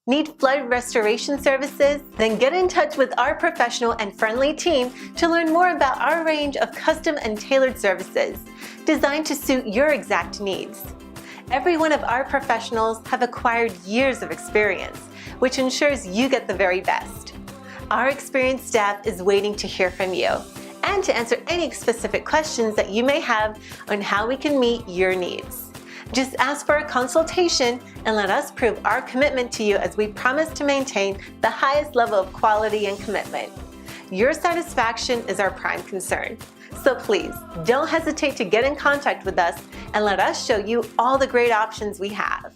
Need flood restoration services? Then get in touch with our professional and friendly team to learn more about our range of custom and tailored services designed to suit your exact needs. Every one of our professionals have acquired years of experience, which ensures you get the very best. Our experienced staff is waiting to hear from you and to answer any specific questions that you may have on how we can meet your needs. Just ask for a consultation and let us prove our commitment to you as we promise to maintain the highest level of quality and commitment. Your satisfaction is our prime concern. So please, don't hesitate to get in contact with us and let us show you all the great options we have.